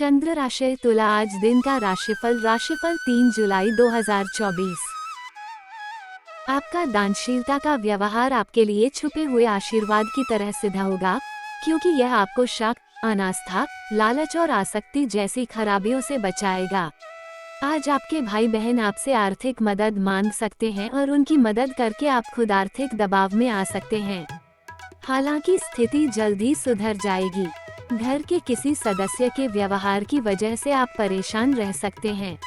चंद्र राशि तुला। आज दिन का राशिफल 3 जुलाई 2024। आपका दानशीलता का व्यवहार आपके लिए छुपे हुए आशीर्वाद की तरह सिद्ध होगा, क्योंकि यह आपको शक, अनास्था, लालच और आसक्ति जैसी खराबियों से बचाएगा। आज आपके भाई बहन आपसे आर्थिक मदद मांग सकते हैं और उनकी मदद करके आप खुद आर्थिक दबाव में आ सकते हैं। हालांकि स्थिति जल्दी सुधर जाएगी। घर के किसी सदस्य के व्यवहार की वजह से आप परेशान रह सकते हैं।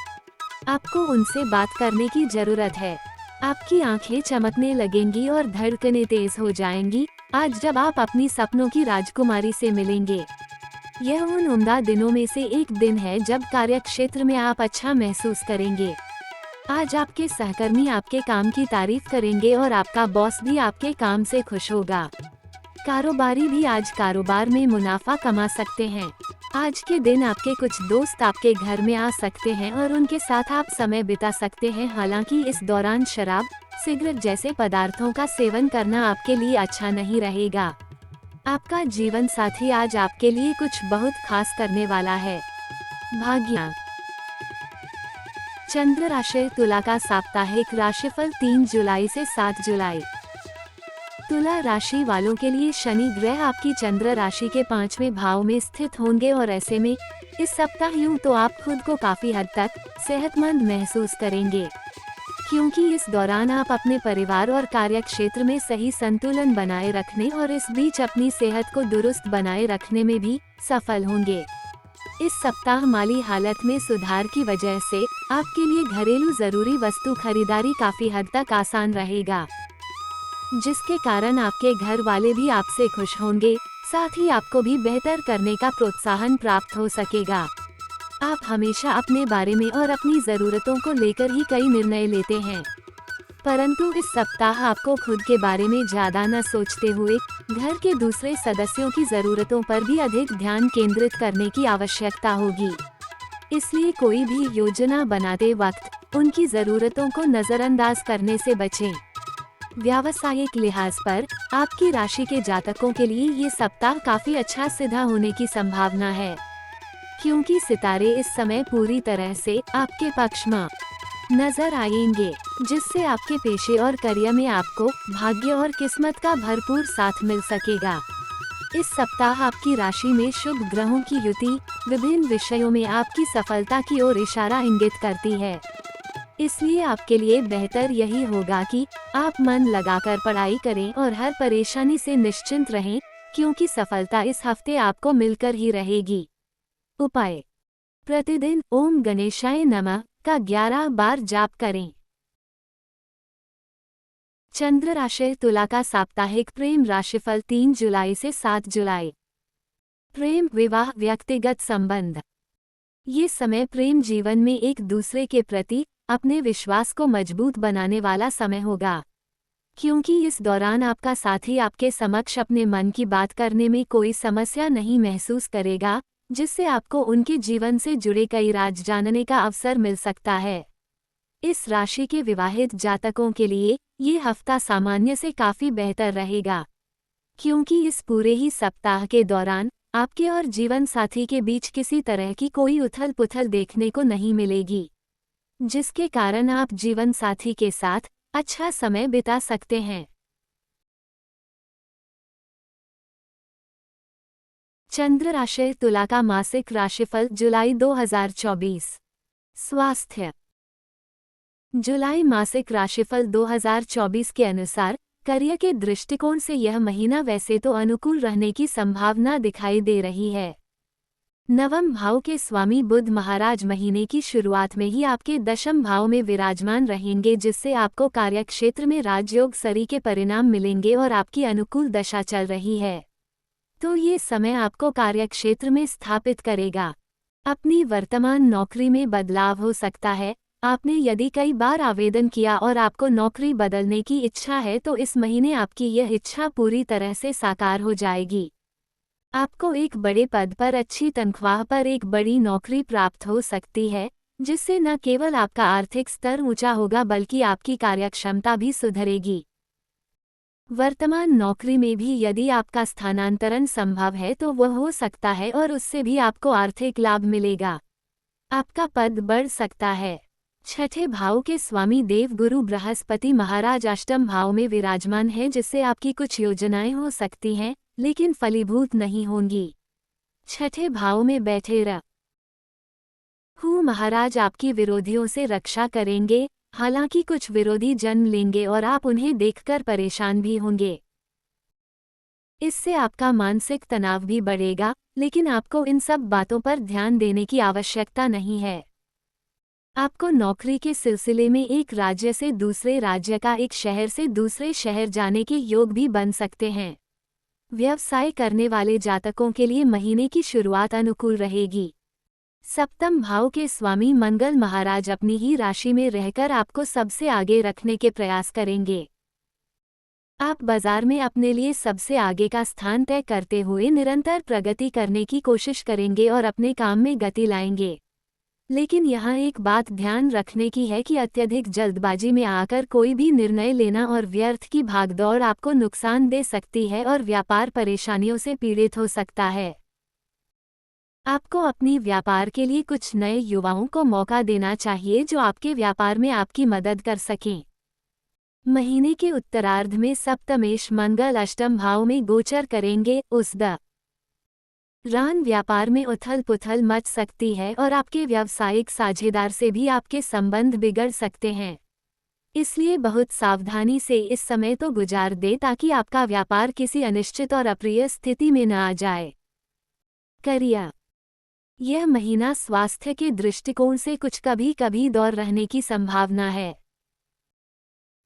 आपको उनसे बात करने की जरूरत है। आपकी आंखें चमकने लगेंगी और धड़कनें तेज हो जाएंगी आज जब आप अपनी सपनों की राजकुमारी से मिलेंगे। यह उन उम्दा दिनों में से एक दिन है जब कार्यक्षेत्र में आप अच्छा महसूस करेंगे। आज आपके सहकर्मी आपके काम की तारीफ करेंगे और आपका बॉस भी आपके काम से खुश होगा। कारोबारी भी आज कारोबार में मुनाफा कमा सकते हैं। आज के दिन आपके कुछ दोस्त आपके घर में आ सकते हैं और उनके साथ आप समय बिता सकते हैं। हालांकि इस दौरान शराब, सिगरेट जैसे पदार्थों का सेवन करना आपके लिए अच्छा नहीं रहेगा। आपका जीवन साथी आज आपके लिए कुछ बहुत खास करने वाला है। भाग्य। चंद्र राशि तुला का साप्ताहिक राशिफल 3 जुलाई से 7 जुलाई। तुला राशि वालों के लिए शनि ग्रह आपकी चंद्र राशि के 5वें भाव में स्थित होंगे और ऐसे में इस सप्ताह यूं तो आप खुद को काफी हद तक सेहतमंद महसूस करेंगे, क्योंकि इस दौरान आप अपने परिवार और कार्य क्षेत्र में सही संतुलन बनाए रखने और इस बीच अपनी सेहत को दुरुस्त बनाए रखने में भी सफल होंगे। इस सप्ताह माली हालत में सुधार की वजह से आपके लिए घरेलू जरूरी वस्तु खरीदारी काफी हद तक आसान रहेगा, जिसके कारण आपके घर वाले भी आपसे खुश होंगे। साथ ही आपको भी बेहतर करने का प्रोत्साहन प्राप्त हो सकेगा। आप हमेशा अपने बारे में और अपनी ज़रूरतों को लेकर ही कई निर्णय लेते हैं, परंतु इस सप्ताह आपको खुद के बारे में ज़्यादा न सोचते हुए घर के दूसरे सदस्यों की ज़रूरतों पर भी अधिक ध्यान केंद्रित करने की आवश्यकता होगी। इसलिए कोई भी योजना बनाते वक्त उनकी ज़रूरतों को नज़रअंदाज करने से बचें। व्यावसायिक लिहाज पर आपकी राशि के जातकों के लिए ये सप्ताह काफी अच्छा सिद्ध होने की संभावना है, क्योंकि सितारे इस समय पूरी तरह से आपके पक्ष में नजर आएंगे, जिससे आपके पेशे और करियर में आपको भाग्य और किस्मत का भरपूर साथ मिल सकेगा। इस सप्ताह आपकी राशि में शुभ ग्रहों की युति विभिन्न विषयों में आपकी सफलता की ओर इशारा इंगित करती है। इसलिए आपके लिए बेहतर यही होगा कि आप मन लगाकर पढ़ाई करें और हर परेशानी से निश्चिंत रहें, क्योंकि सफलता इस हफ्ते आपको मिलकर ही रहेगी। उपाय: प्रतिदिन ओम गणेशाय नमः का 11 बार जाप करें। चंद्र राशि तुला का साप्ताहिक प्रेम राशिफल 3 जुलाई से 7 जुलाई। प्रेम, विवाह, व्यक्तिगत संबंध। ये समय प्रेम जीवन में एक दूसरे के प्रति अपने विश्वास को मजबूत बनाने वाला समय होगा, क्योंकि इस दौरान आपका साथी आपके समक्ष अपने मन की बात करने में कोई समस्या नहीं महसूस करेगा, जिससे आपको उनके जीवन से जुड़े कई राज जानने का अवसर मिल सकता है। इस राशि के विवाहित जातकों के लिए ये हफ्ता सामान्य से काफी बेहतर रहेगा, क्योंकि इस पूरे ही सप्ताह के दौरान आपके और जीवन साथी के बीच किसी तरह की कोई उथल पुथल देखने को नहीं मिलेगी, जिसके कारण आप जीवन साथी के साथ अच्छा समय बिता सकते हैं। चंद्र राशि तुला का मासिक राशिफल जुलाई 2024। स्वास्थ्य। जुलाई मासिक राशिफल 2024 के अनुसार करियर के दृष्टिकोण से यह महीना वैसे तो अनुकूल रहने की संभावना दिखाई दे रही है। नवम भाव के स्वामी बुध महाराज महीने की शुरुआत में ही आपके दशम भाव में विराजमान रहेंगे, जिससे आपको कार्यक्षेत्र में राजयोग सरी के परिणाम मिलेंगे और आपकी अनुकूल दशा चल रही है, तो ये समय आपको कार्यक्षेत्र में स्थापित करेगा। अपनी वर्तमान नौकरी में बदलाव हो सकता है। आपने यदि कई बार आवेदन किया और आपको नौकरी बदलने की इच्छा है, तो इस महीने आपकी यह इच्छा पूरी तरह से साकार हो जाएगी। आपको एक बड़े पद पर अच्छी तनख्वाह पर एक बड़ी नौकरी प्राप्त हो सकती है, जिससे न केवल आपका आर्थिक स्तर ऊंचा होगा बल्कि आपकी कार्यक्षमता भी सुधरेगी। वर्तमान नौकरी में भी यदि आपका स्थानांतरण संभव है तो वह हो सकता है और उससे भी आपको आर्थिक लाभ मिलेगा। आपका पद बढ़ सकता है। छठे भाव के स्वामी देव गुरु बृहस्पति महाराज अष्टम भाव में विराजमान है, जिससे आपकी कुछ योजनाएं हो सकती हैं लेकिन फलीभूत नहीं होंगी। छठे भाव में बैठे राहु महाराज आपकी विरोधियों से रक्षा करेंगे। हालांकि कुछ विरोधी जन्म लेंगे और आप उन्हें देखकर परेशान भी होंगे। इससे आपका मानसिक तनाव भी बढ़ेगा, लेकिन आपको इन सब बातों पर ध्यान देने की आवश्यकता नहीं है। आपको नौकरी के सिलसिले में एक राज्य से दूसरे राज्य का एक शहर से दूसरे शहर जाने के योग भी बन सकते हैं। व्यवसाय करने वाले जातकों के लिए महीने की शुरुआत अनुकूल रहेगी। सप्तम भाव के स्वामी मंगल महाराज अपनी ही राशि में रहकर आपको सबसे आगे रखने के प्रयास करेंगे। आप बाजार में अपने लिए सबसे आगे का स्थान तय करते हुए निरंतर प्रगति करने की कोशिश करेंगे और अपने काम में गति लाएंगे। लेकिन यहाँ एक बात ध्यान रखने की है कि अत्यधिक जल्दबाजी में आकर कोई भी निर्णय लेना और व्यर्थ की भागदौड़ आपको नुकसान दे सकती है और व्यापार परेशानियों से पीड़ित हो सकता है। आपको अपनी व्यापार के लिए कुछ नए युवाओं को मौका देना चाहिए जो आपके व्यापार में आपकी मदद कर सकें। महीने के उत्तरार्ध में सप्तमेश मंगल अष्टम भाव में गोचर करेंगे। उस दौरान व्यापार में उथल पुथल मच सकती है और आपके व्यावसायिक साझेदार से भी आपके संबंध बिगड़ सकते हैं। इसलिए बहुत सावधानी से इस समय तो गुजार दे ताकि आपका व्यापार किसी अनिश्चित और अप्रिय स्थिति में न आ जाए। करियर, यह महीना स्वास्थ्य के दृष्टिकोण से कुछ कभी कभी दौर रहने की संभावना है।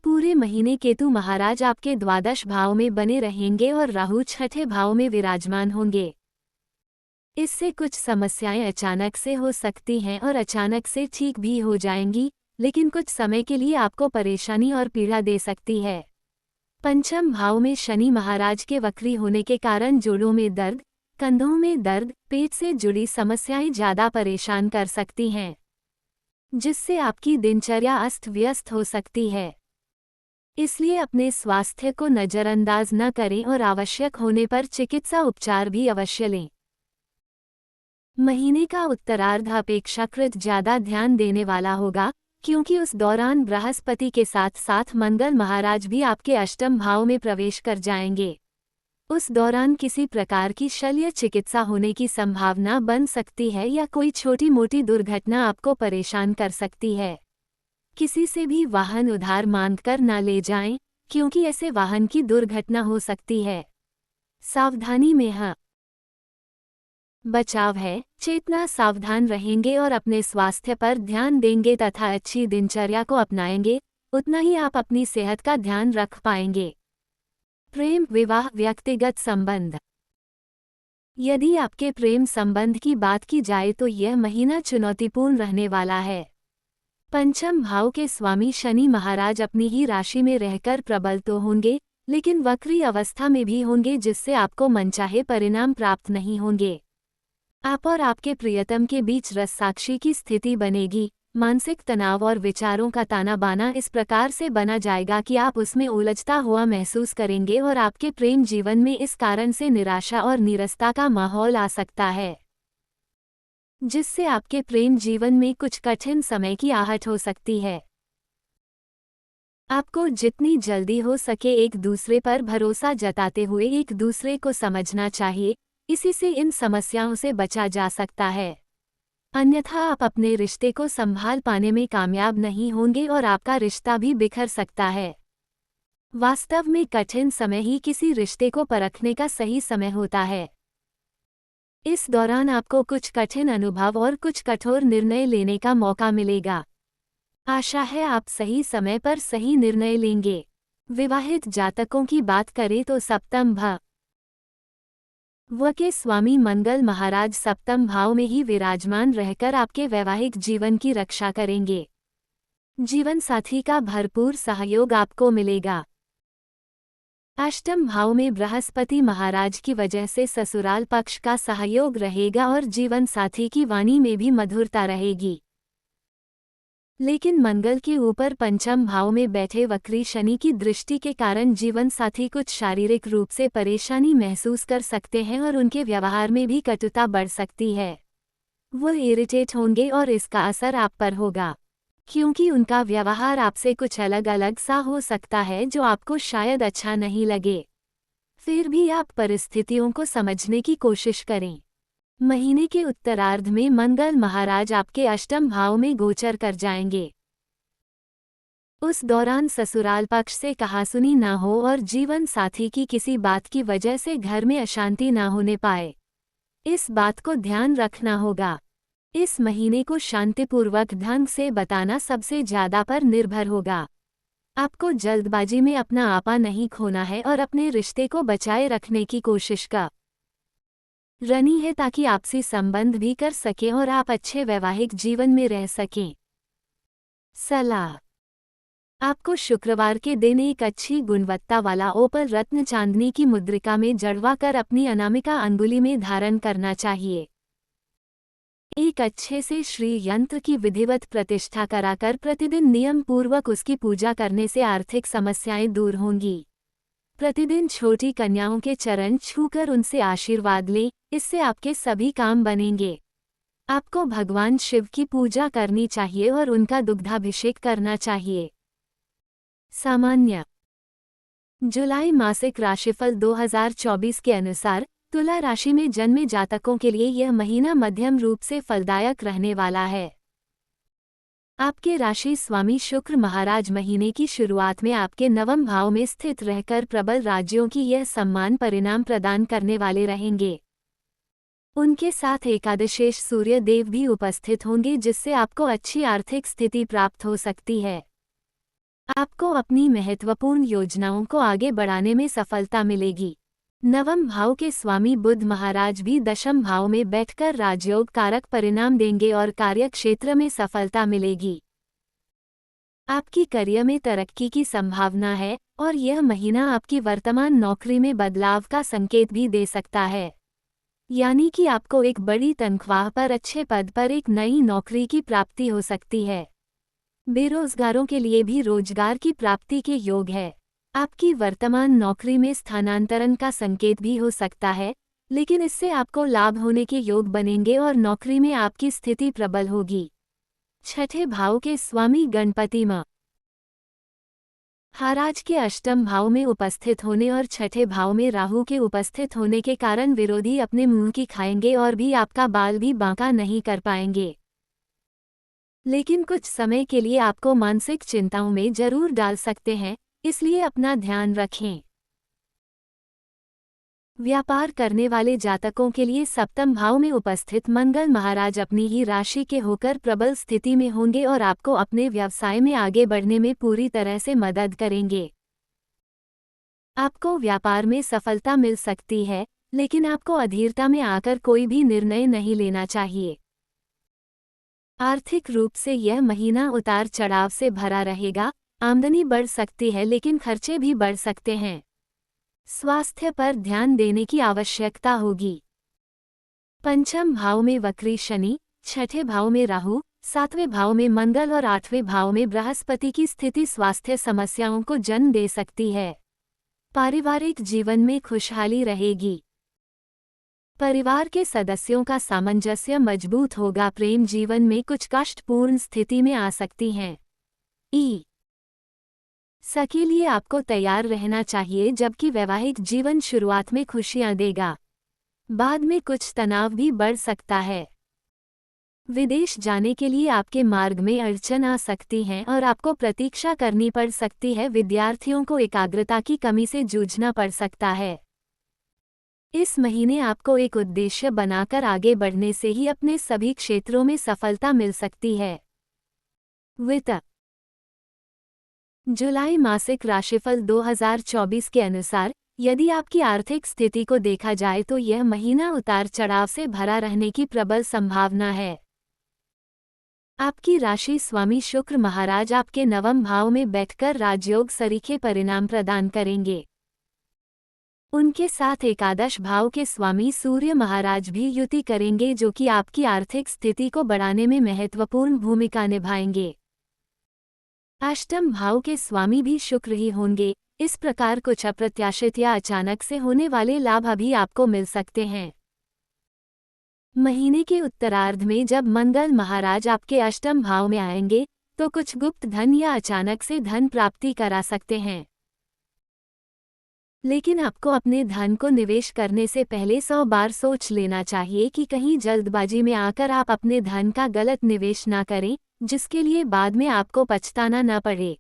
पूरे महीने केतु महाराज आपके द्वादश भाव में बने रहेंगे और राहु छठे भाव में विराजमान होंगे। इससे कुछ समस्याएं अचानक से हो सकती हैं और अचानक से ठीक भी हो जाएंगी, लेकिन कुछ समय के लिए आपको परेशानी और पीड़ा दे सकती है। पंचम भाव में शनि महाराज के वक्री होने के कारण जोड़ों में दर्द, कंधों में दर्द, पेट से जुड़ी समस्याएं ज़्यादा परेशान कर सकती हैं, जिससे आपकी दिनचर्या अस्त व्यस्त हो सकती है। इसलिए अपने स्वास्थ्य को नज़रअंदाज न करें और आवश्यक होने पर चिकित्सा उपचार भी अवश्य लें। महीने का उत्तरार्ध अपेक्षाकृत ज़्यादा ध्यान देने वाला होगा, क्योंकि उस दौरान बृहस्पति के साथ साथ मंगल महाराज भी आपके अष्टम भाव में प्रवेश कर जाएंगे। उस दौरान किसी प्रकार की शल्य चिकित्सा होने की संभावना बन सकती है या कोई छोटी मोटी दुर्घटना आपको परेशान कर सकती है। किसी से भी वाहन उधार मांगकर न ले जाएं, क्योंकि ऐसे वाहन की दुर्घटना हो सकती है। सावधानी में बचाव है। चेतना सावधान रहेंगे और अपने स्वास्थ्य पर ध्यान देंगे तथा अच्छी दिनचर्या को अपनाएंगे, उतना ही आप अपनी सेहत का ध्यान रख पाएंगे। प्रेम, विवाह, व्यक्तिगत संबंध, यदि आपके प्रेम संबंध की बात की जाए तो यह महीना चुनौतीपूर्ण रहने वाला है। पंचम भाव के स्वामी शनि महाराज अपनी ही राशि में रहकर प्रबल तो होंगे, लेकिन वक्री अवस्था में भी होंगे, जिससे आपको मनचाहे परिणाम प्राप्त नहीं होंगे। आप और आपके प्रियतम के बीच रससाक्षी की स्थिति बनेगी। मानसिक तनाव और विचारों का ताना बाना इस प्रकार से बना जाएगा कि आप उसमें उलझता हुआ महसूस करेंगे और आपके प्रेम जीवन में इस कारण से निराशा और नीरसता का माहौल आ सकता है, जिससे आपके प्रेम जीवन में कुछ कठिन समय की आहट हो सकती है। आपको जितनी जल्दी हो सके एक दूसरे पर भरोसा जताते हुए एक दूसरे को समझना चाहिए, इसी से इन समस्याओं से बचा जा सकता है। अन्यथा आप अपने रिश्ते को संभाल पाने में कामयाब नहीं होंगे और आपका रिश्ता भी बिखर सकता है। वास्तव में कठिन समय ही किसी रिश्ते को परखने का सही समय होता है। इस दौरान आपको कुछ कठिन अनुभव और कुछ कठोर निर्णय लेने का मौका मिलेगा। आशा है आप सही समय पर सही निर्णय लेंगे। विवाहित जातकों की बात करें तो सप्तम भाव के स्वामी मंगल महाराज सप्तम भाव में ही विराजमान रहकर आपके वैवाहिक जीवन की रक्षा करेंगे। जीवन साथी का भरपूर सहयोग आपको मिलेगा। अष्टम भाव में बृहस्पति महाराज की वजह से ससुराल पक्ष का सहयोग रहेगा और जीवन साथी की वाणी में भी मधुरता रहेगी। लेकिन मंगल के ऊपर पंचम भाव में बैठे वक्री शनि की दृष्टि के कारण जीवन साथी कुछ शारीरिक रूप से परेशानी महसूस कर सकते हैं और उनके व्यवहार में भी कटुता बढ़ सकती है। वो इरिटेट होंगे और इसका असर आप पर होगा, क्योंकि उनका व्यवहार आपसे कुछ अलग अलग सा हो सकता है जो आपको शायद अच्छा नहीं लगे। फिर भी आप परिस्थितियों को समझने की कोशिश करें। महीने के उत्तरार्ध में मंगल महाराज आपके अष्टम भाव में गोचर कर जाएंगे। उस दौरान ससुराल पक्ष से कहासुनी ना हो और जीवन साथी की किसी बात की वजह से घर में अशांति ना होने पाए, इस बात को ध्यान रखना होगा। इस महीने को शांतिपूर्वक ढंग से बताना सबसे ज्यादा पर निर्भर होगा। आपको जल्दबाजी में अपना आपा नहीं खोना है और अपने रिश्ते को बचाए रखने की कोशिश करनी है ताकि आपसी संबंध भी कर सकें और आप अच्छे वैवाहिक जीवन में रह सकें। सलाह: आपको शुक्रवार के दिन एक अच्छी गुणवत्ता वाला ओपर रत्न चांदनी की मुद्रिका में जड़वा कर अपनी अनामिका अंगुली में धारण करना चाहिए। एक अच्छे से श्री यंत्र की विधिवत प्रतिष्ठा कराकर प्रतिदिन नियम पूर्वक उसकी पूजा करने से आर्थिक समस्याएं दूर होंगी। प्रतिदिन छोटी कन्याओं के चरण छूकर उनसे आशीर्वाद लें, इससे आपके सभी काम बनेंगे। आपको भगवान शिव की पूजा करनी चाहिए और उनका दुग्धाभिषेक करना चाहिए। सामान्य जुलाई मासिक राशिफल 2024 के अनुसार तुला राशि में जन्मे जातकों के लिए यह महीना मध्यम रूप से फलदायक रहने वाला है। आपके राशि स्वामी शुक्र महाराज महीने की शुरुआत में आपके नवम भाव में स्थित रहकर प्रबल राज्यों की यह सम्मान परिणाम प्रदान करने वाले रहेंगे। उनके साथ एकादशेष सूर्य देव भी उपस्थित होंगे, जिससे आपको अच्छी आर्थिक स्थिति प्राप्त हो सकती है। आपको अपनी महत्वपूर्ण योजनाओं को आगे बढ़ाने में सफलता मिलेगी। नवम भाव के स्वामी बुध महाराज भी दशम भाव में बैठकर राजयोग कारक परिणाम देंगे और कार्यक्षेत्र में सफलता मिलेगी। आपकी करियर में तरक्की की संभावना है और यह महीना आपकी वर्तमान नौकरी में बदलाव का संकेत भी दे सकता है, यानी कि आपको एक बड़ी तनख्वाह पर अच्छे पद पर एक नई नौकरी की प्राप्ति हो सकती है। बेरोजगारों के लिए भी रोजगार की प्राप्ति के योग है। आपकी वर्तमान नौकरी में स्थानांतरण का संकेत भी हो सकता है, लेकिन इससे आपको लाभ होने के योग बनेंगे और नौकरी में आपकी स्थिति प्रबल होगी। छठे भाव के स्वामी गणपति महाराज के अष्टम भाव में उपस्थित होने और छठे भाव में राहु के उपस्थित होने के कारण विरोधी अपने मुंह की खाएंगे और भी आपका बाल भी बांका नहीं कर पाएंगे। लेकिन कुछ समय के लिए आपको मानसिक चिंताओं में जरूर डाल सकते हैं, इसलिए अपना ध्यान रखें। व्यापार करने वाले जातकों के लिए सप्तम भाव में उपस्थित मंगल महाराज अपनी ही राशि के होकर प्रबल स्थिति में होंगे और आपको अपने व्यवसाय में आगे बढ़ने में पूरी तरह से मदद करेंगे। आपको व्यापार में सफलता मिल सकती है, लेकिन आपको अधीरता में आकर कोई भी निर्णय नहीं लेना चाहिए। आर्थिक रूप से यह महीना उतार चढ़ाव से भरा रहेगा। आमदनी बढ़ सकती है लेकिन खर्चे भी बढ़ सकते हैं। स्वास्थ्य पर ध्यान देने की आवश्यकता होगी। पंचम भाव में वक्री शनि, छठे भाव में राहु, सातवें भाव में मंगल और आठवें भाव में बृहस्पति की स्थिति स्वास्थ्य समस्याओं को जन्म दे सकती है। पारिवारिक जीवन में खुशहाली रहेगी। परिवार के सदस्यों का सामंजस्य मजबूत होगा। प्रेम जीवन में कुछ कष्टपूर्ण स्थिति में आ सकती हैं। सके लिए आपको तैयार रहना चाहिए, जबकि वैवाहिक जीवन शुरुआत में खुशियां देगा, बाद में कुछ तनाव भी बढ़ सकता है। विदेश जाने के लिए आपके मार्ग में अड़चन आ सकती हैं और आपको प्रतीक्षा करनी पड़ सकती है। विद्यार्थियों को एकाग्रता की कमी से जूझना पड़ सकता है। इस महीने आपको एक उद्देश्य बनाकर आगे बढ़ने से ही अपने सभी क्षेत्रों में सफलता मिल सकती है। वित्त जुलाई मासिक राशिफल 2024 के अनुसार यदि आपकी आर्थिक स्थिति को देखा जाए तो यह महीना उतार चढ़ाव से भरा रहने की प्रबल संभावना है। आपकी राशि स्वामी शुक्र महाराज आपके नवम भाव में बैठकर राजयोग सरीखे परिणाम प्रदान करेंगे। उनके साथ एकादश भाव के स्वामी सूर्य महाराज भी युति करेंगे, जो कि आपकी आर्थिक स्थिति को बढ़ाने में महत्वपूर्ण भूमिका निभाएंगे। अष्टम भाव के स्वामी भी शुक्र ही होंगे। इस प्रकार कुछ अप्रत्याशित या अचानक से होने वाले लाभ अभी आपको मिल सकते हैं। महीने के उत्तरार्ध में जब मंगल महाराज आपके अष्टम भाव में आएंगे तो कुछ गुप्त धन या अचानक से धन प्राप्ति करा सकते हैं। लेकिन आपको अपने धन को निवेश करने से पहले 100 बार सोच लेना चाहिए कि कहीं जल्दबाजी में आकर आप अपने धन का गलत निवेश ना करें, जिसके लिए बाद में आपको पछताना न पड़े।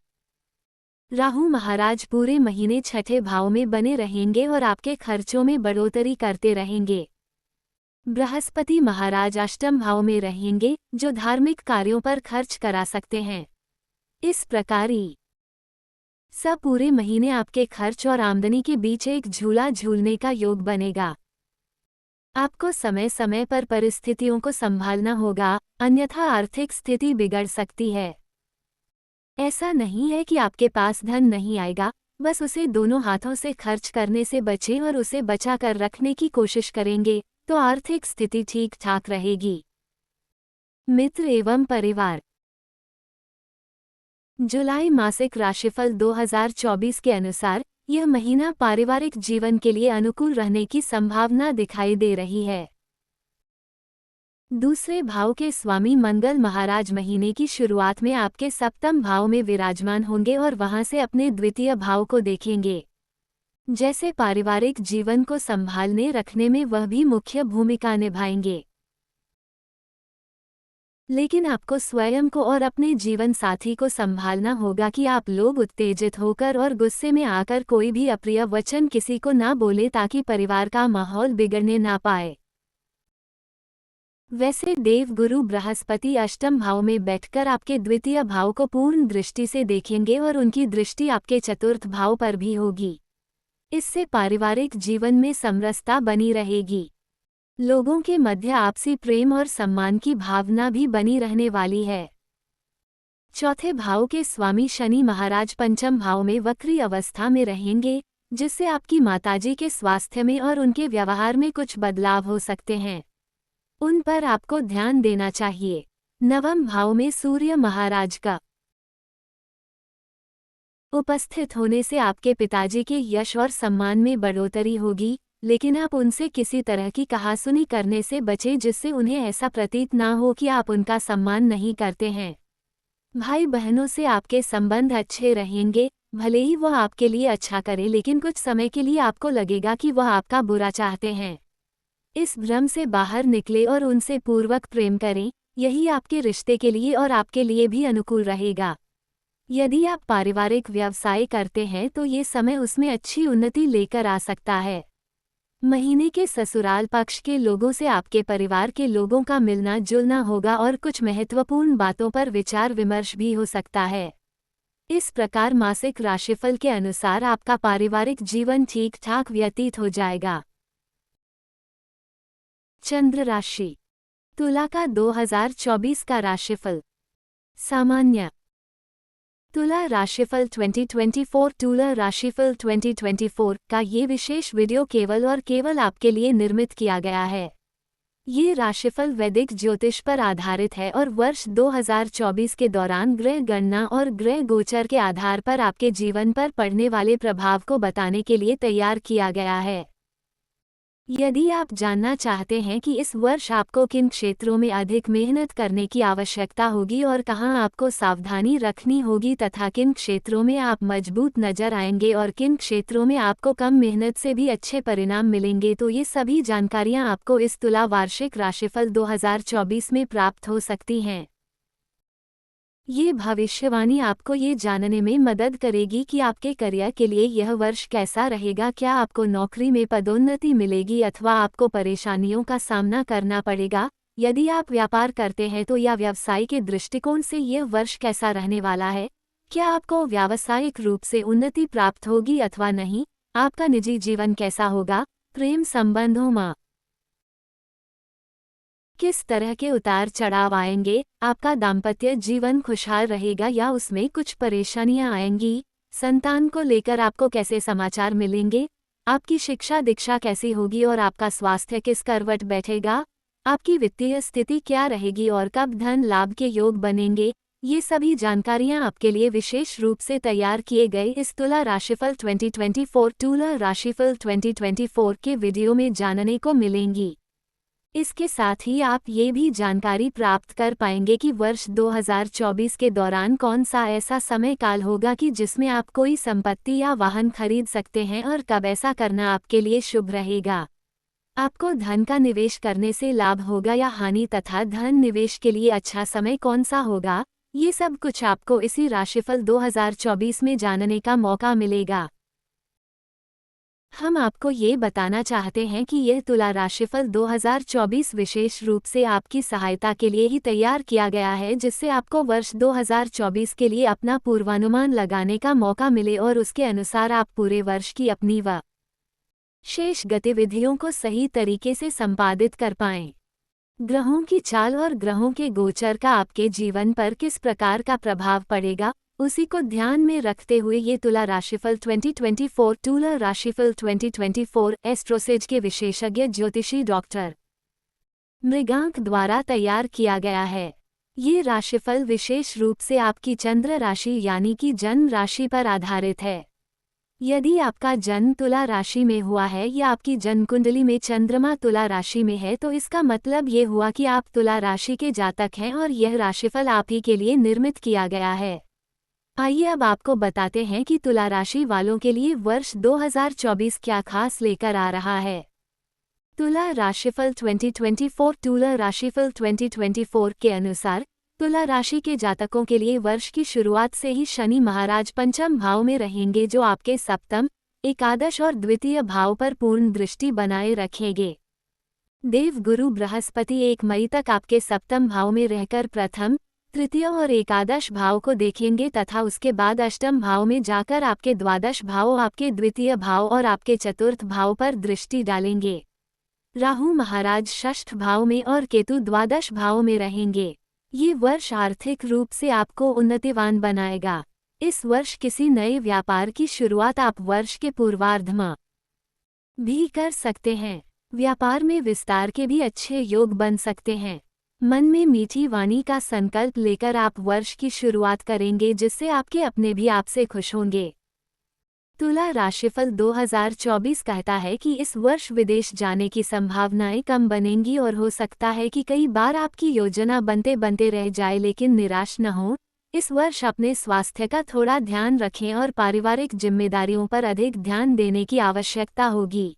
राहु महाराज पूरे महीने छठे भाव में बने रहेंगे और आपके खर्चों में बढ़ोतरी करते रहेंगे। बृहस्पति महाराज अष्टम भाव में रहेंगे, जो धार्मिक कार्यों पर खर्च करा सकते हैं। इस प्रकार सब पूरे महीने आपके खर्च और आमदनी के बीच एक झूला झूलने का योग बनेगा। आपको समय समय पर परिस्थितियों को संभालना होगा, अन्यथा आर्थिक स्थिति बिगड़ सकती है। ऐसा नहीं है कि आपके पास धन नहीं आएगा, बस उसे दोनों हाथों से खर्च करने से बचें और उसे बचा कर रखने की कोशिश करेंगे तो आर्थिक स्थिति ठीक ठाक रहेगी। मित्र एवं परिवार। जुलाई मासिक राशिफल 2024 के अनुसार यह महीना पारिवारिक जीवन के लिए अनुकूल रहने की संभावना दिखाई दे रही है। दूसरे भाव के स्वामी मंगल महाराज महीने की शुरुआत में आपके सप्तम भाव में विराजमान होंगे और वहां से अपने द्वितीय भाव को देखेंगे। जैसे पारिवारिक जीवन को संभालने रखने में वह भी मुख्य भूमिका निभाएंगे। लेकिन आपको स्वयं को और अपने जीवन साथी को संभालना होगा कि आप लोग उत्तेजित होकर और गुस्से में आकर कोई भी अप्रिय वचन किसी को ना बोले, ताकि परिवार का माहौल बिगड़ने ना पाए। वैसे देवगुरु बृहस्पति अष्टम भाव में बैठकर आपके द्वितीय भाव को पूर्ण दृष्टि से देखेंगे और उनकी दृष्टि आपके चतुर्थ भाव पर भी होगी। इससे पारिवारिक जीवन में समरसता बनी रहेगी। लोगों के मध्य आपसी प्रेम और सम्मान की भावना भी बनी रहने वाली है। चौथे भाव के स्वामी शनि महाराज पंचम भाव में वक्री अवस्था में रहेंगे, जिससे आपकी माताजी के स्वास्थ्य में और उनके व्यवहार में कुछ बदलाव हो सकते हैं। उन पर आपको ध्यान देना चाहिए। नवम भाव में सूर्य महाराज का उपस्थित होने से आपके पिताजी के यश और सम्मान में बढ़ोतरी होगी, लेकिन आप उनसे किसी तरह की कहासुनी करने से बचें, जिससे उन्हें ऐसा प्रतीत ना हो कि आप उनका सम्मान नहीं करते हैं। भाई बहनों से आपके संबंध अच्छे रहेंगे, भले ही वह आपके लिए अच्छा करे, लेकिन कुछ समय के लिए आपको लगेगा कि वह आपका बुरा चाहते हैं। इस भ्रम से बाहर निकले और उनसे पूर्वक प्रेम करें, यही आपके रिश्ते के लिए और आपके लिए भी अनुकूल रहेगा। यदि आप पारिवारिक व्यवसाय करते हैं तो ये समय उसमें अच्छी उन्नति लेकर आ सकता है। महीने के ससुराल पक्ष के लोगों से आपके परिवार के लोगों का मिलना जुलना होगा और कुछ महत्वपूर्ण बातों पर विचार विमर्श भी हो सकता है। इस प्रकार मासिक राशिफल के अनुसार आपका पारिवारिक जीवन ठीक ठाक व्यतीत हो जाएगा। चंद्र राशि। तुला का 2024 का राशिफल। सामान्य। तुला राशिफल 2024 तुला राशिफल 2024 का ये विशेष वीडियो केवल और केवल आपके लिए निर्मित किया गया है। ये राशिफल वैदिक ज्योतिष पर आधारित है और वर्ष 2024 के दौरान ग्रह गणना और ग्रह गोचर के आधार पर आपके जीवन पर पड़ने वाले प्रभाव को बताने के लिए तैयार किया गया है। यदि आप जानना चाहते हैं कि इस वर्ष आपको किन क्षेत्रों में अधिक मेहनत करने की आवश्यकता होगी और कहां आपको सावधानी रखनी होगी तथा किन क्षेत्रों में आप मजबूत नजर आएंगे और किन क्षेत्रों में आपको कम मेहनत से भी अच्छे परिणाम मिलेंगे, तो ये सभी जानकारियां आपको इस तुला वार्षिक राशिफल 2024 में प्राप्त हो सकती हैं। ये भविष्यवाणी आपको ये जानने में मदद करेगी कि आपके करियर के लिए यह वर्ष कैसा रहेगा, क्या आपको नौकरी में पदोन्नति मिलेगी अथवा आपको परेशानियों का सामना करना पड़ेगा। यदि आप व्यापार करते हैं तो या व्यवसाय के दृष्टिकोण से यह वर्ष कैसा रहने वाला है, क्या आपको व्यावसायिक रूप से उन्नति प्राप्त होगी अथवा नहीं, आपका निजी जीवन कैसा होगा, प्रेम संबंधों में किस तरह के उतार चढ़ाव आएंगे, आपका दाम्पत्य जीवन खुशहाल रहेगा या उसमें कुछ परेशानियां आएंगी, संतान को लेकर आपको कैसे समाचार मिलेंगे, आपकी शिक्षा दीक्षा कैसी होगी और आपका स्वास्थ्य किस करवट बैठेगा, आपकी वित्तीय स्थिति क्या रहेगी और कब धन लाभ के योग बनेंगे, ये सभी जानकारियां आपके लिए विशेष रूप से तैयार किए गए इस तुला राशिफल 2024 तुला राशिफल 2024 के वीडियो में जानने को मिलेंगी। इसके साथ ही आप ये भी जानकारी प्राप्त कर पाएंगे कि वर्ष 2024 के दौरान कौन सा ऐसा समय काल होगा कि जिसमें आप कोई संपत्ति या वाहन खरीद सकते हैं और कब ऐसा करना आपके लिए शुभ रहेगा। आपको धन का निवेश करने से लाभ होगा या हानि तथा धन निवेश के लिए अच्छा समय कौन सा होगा, ये सब कुछ आपको इसी राशिफल 2024 में जानने का मौका मिलेगा। हम आपको ये बताना चाहते हैं कि यह तुला राशिफल 2024 विशेष रूप से आपकी सहायता के लिए ही तैयार किया गया है, जिससे आपको वर्ष 2024 के लिए अपना पूर्वानुमान लगाने का मौका मिले और उसके अनुसार आप पूरे वर्ष की अपनी व शेष गतिविधियों को सही तरीके से संपादित कर पाएं। ग्रहों की चाल और ग्रहों के गोचर का आपके जीवन पर किस प्रकार का प्रभाव पड़ेगा, उसी को ध्यान में रखते हुए ये तुला राशिफल 2024 तुला राशिफल 2024 एस्ट्रोसेज के विशेषज्ञ ज्योतिषी डॉक्टर मृगांक द्वारा तैयार किया गया है। ये राशिफल विशेष रूप से आपकी चंद्र राशि यानी कि जन्म राशि पर आधारित है। यदि आपका जन्म तुला राशि में हुआ है या आपकी जन्म कुंडली में चंद्रमा तुला राशि में है, तो इसका मतलब ये हुआ कि आप तुला राशि के जातक हैं और यह राशिफल आप ही के लिए निर्मित किया गया है। आइए अब आपको बताते हैं कि तुला राशि वालों के लिए वर्ष 2024 क्या खास लेकर आ रहा है। तुला राशिफल 2024 तुला राशिफल 2024 के अनुसार तुला राशि के जातकों के लिए वर्ष की शुरुआत से ही शनि महाराज पंचम भाव में रहेंगे, जो आपके सप्तम, एकादश और द्वितीय भाव पर पूर्ण दृष्टि बनाए रखेंगे। देव गुरु बृहस्पति 1 मई तक आपके सप्तम भाव में रहकर प्रथम, तृतीय और एकादश भाव को देखेंगे तथा उसके बाद अष्टम भाव में जाकर आपके द्वादश भाव, आपके द्वितीय भाव और आपके चतुर्थ भाव पर दृष्टि डालेंगे। राहु महाराज षष्ठ भाव में और केतु द्वादश भाव में रहेंगे। ये वर्ष आर्थिक रूप से आपको उन्नतिवान बनाएगा। इस वर्ष किसी नए व्यापार की शुरुआत आप वर्ष के पूर्वार्ध में भी कर सकते हैं। व्यापार में विस्तार के भी अच्छे योग बन सकते हैं। मन में मीठी वाणी का संकल्प लेकर आप वर्ष की शुरुआत करेंगे, जिससे आपके अपने भी आपसे खुश होंगे। तुला राशिफल 2024 कहता है कि इस वर्ष विदेश जाने की संभावनाएं कम बनेंगी और हो सकता है कि कई बार आपकी योजना बनते बनते रह जाए, लेकिन निराश न हो। इस वर्ष अपने स्वास्थ्य का थोड़ा ध्यान रखें और पारिवारिक जिम्मेदारियों पर अधिक ध्यान देने की आवश्यकता होगी।